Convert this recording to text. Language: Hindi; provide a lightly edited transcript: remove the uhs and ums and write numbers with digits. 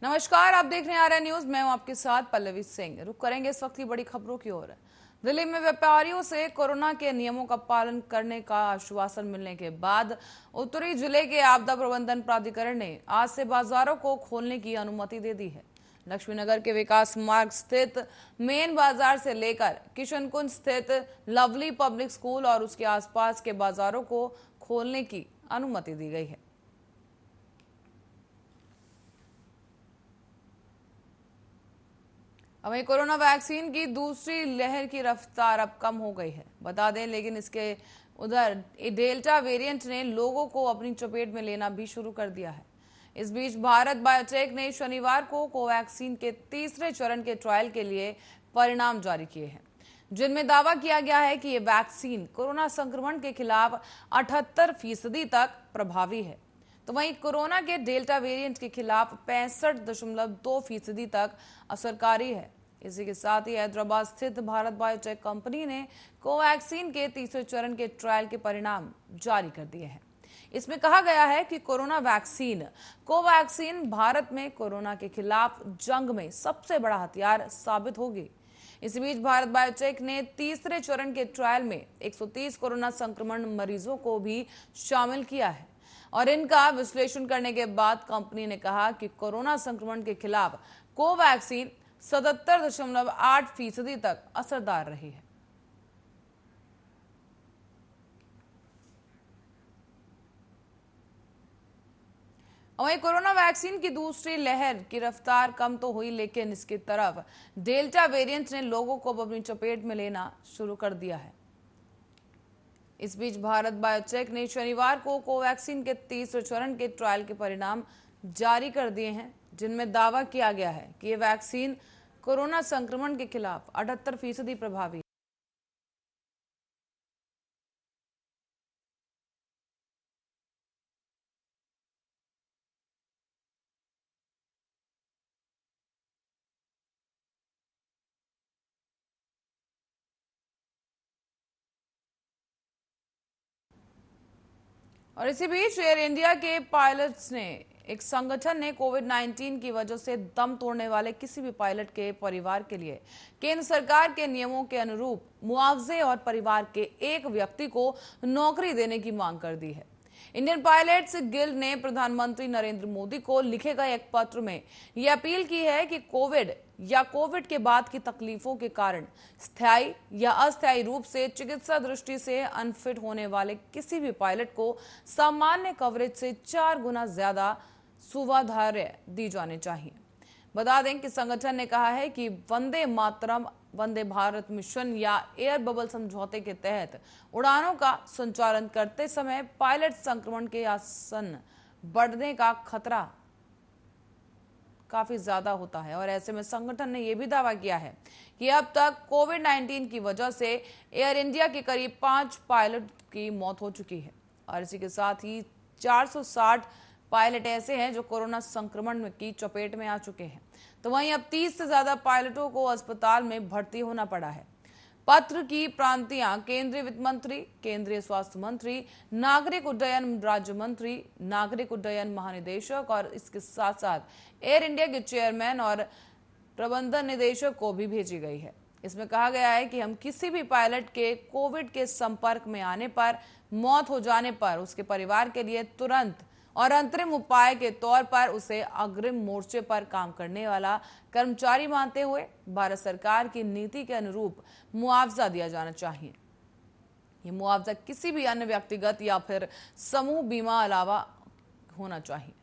नमस्कार, आप देख रहे हैं आर्या न्यूज। मैं हूं आपके साथ पल्लवी सिंह। रुक करेंगे इस वक्त की बड़ी खबरों की ओर। दिल्ली में व्यापारियों से कोरोना के नियमों का पालन करने का आश्वासन मिलने के बाद उत्तरी जिले के आपदा प्रबंधन प्राधिकरण ने आज से बाजारों को खोलने की अनुमति दे दी है। लक्ष्मीनगर के विकास मार्ग स्थित मेन बाजार से लेकर किशनकुंज स्थित लवली पब्लिक स्कूल और उसके आसपास के बाजारों को खोलने की अनुमति दी गई है। वहीं कोरोना वैक्सीन की दूसरी लहर की रफ्तार अब कम हो गई है, बता दें, लेकिन इसके उधर डेल्टा वेरिएंट ने लोगों को अपनी चपेट में लेना भी शुरू कर दिया है। इस बीच भारत बायोटेक ने शनिवार को कोवैक्सीन के तीसरे चरण के ट्रायल के लिए परिणाम जारी किए हैं, जिनमें दावा किया गया है कि ये वैक्सीन कोरोना संक्रमण के खिलाफ 78% तक प्रभावी है। तो वहीं कोरोना के डेल्टा वेरिएंट के खिलाफ 65.2% तक असरकारी है। इसी के साथ ही हैदराबाद स्थित भारत बायोटेक कंपनी ने कोवैक्सीन के तीसरे चरण के ट्रायल के परिणाम जारी कर दिए हैं। इसमें कहा गया है कि कोरोना वैक्सीन कोवैक्सीन भारत में कोरोना के खिलाफ जंग में सबसे बड़ा हथियार साबित होगी। इसी बीच भारत बायोटेक ने तीसरे चरण के ट्रायल में 130 कोरोना संक्रमण मरीजों को भी शामिल किया है और इनका विश्लेषण करने के बाद कंपनी ने कहा कि कोरोना संक्रमण के खिलाफ कोवैक्सीन 77.8% तक असरदार रही है। वहीं कोरोना वैक्सीन की दूसरी लहर की रफ्तार कम तो हुई, लेकिन इसकी तरफ डेल्टा वेरिएंट ने लोगों को अपनी चपेट में लेना शुरू कर दिया है। इस बीच भारत बायोटेक ने शनिवार को कोवैक्सीन के तीसरे चरण के ट्रायल के परिणाम जारी कर दिए हैं, जिनमें दावा किया गया है कि ये वैक्सीन कोरोना संक्रमण के खिलाफ 78% प्रभावी है। और इसी बीच एयर इंडिया के पायलट्स ने एक संगठन ने कोविड-19 की वजह से दम तोड़ने वाले किसी भी पायलट के परिवार के लिए केंद्र सरकार के नियमों के अनुरूप मुआवजे और परिवार के एक व्यक्ति को नौकरी देने की मांग कर दी है। इंडियन पायलट्स गिल्ड ने प्रधानमंत्री नरेंद्र मोदी को लिखे गए एक पत्र में यह अपील की है कि कोविड या कोविड के बाद की तकलीफों के कारण स्थायी या अस्थायी रूप से चिकित्सा दृष्टि से अनफिट होने वाले किसी भी पायलट को सामान्य कवरेज से 4 गुना ज्यादा सुविधाएं दी जानी चाहिए। बता दें कि संगठन ने कहा है कि वंदे मातरम, वंदे भारत मिशन या एयर बबल समझौते के तहत उड़ानों का संचालन करते समय पायलट संक्रमण के आसन बढ़ने का खतरा काफी ज्यादा होता है और ऐसे में संगठन ने यह भी दावा किया है कि अब तक कोविड-19 की वजह से एयर इंडिया के करीब 5 पायलट की मौत हो चुकी है और इसी के साथ ही 460 पायलट ऐसे हैं जो कोरोना संक्रमण की चपेट में आ चुके हैं। तो वहीं अब 30 से ज्यादा पायलटों को अस्पताल में भर्ती होना पड़ा है। पत्र की प्रांतियां केंद्रीय वित्त मंत्री, केंद्रीय स्वास्थ्य मंत्री, नागरिक उड्डयन राज्य मंत्री, नागरिक उड्डयन महानिदेशक और इसके साथ साथ एयर इंडिया के चेयरमैन और प्रबंधन निदेशक को भी भेजी गई है। इसमें कहा गया है कि हम किसी भी पायलट के कोविड के संपर्क में आने पर, मौत हो जाने पर उसके परिवार के लिए तुरंत और अंतरिम उपाय के तौर पर उसे अग्रिम मोर्चे पर काम करने वाला कर्मचारी मानते हुए भारत सरकार की नीति के अनुरूप मुआवजा दिया जाना चाहिए। ये मुआवजा किसी भी अन्य व्यक्तिगत या फिर समूह बीमा अलावा होना चाहिए।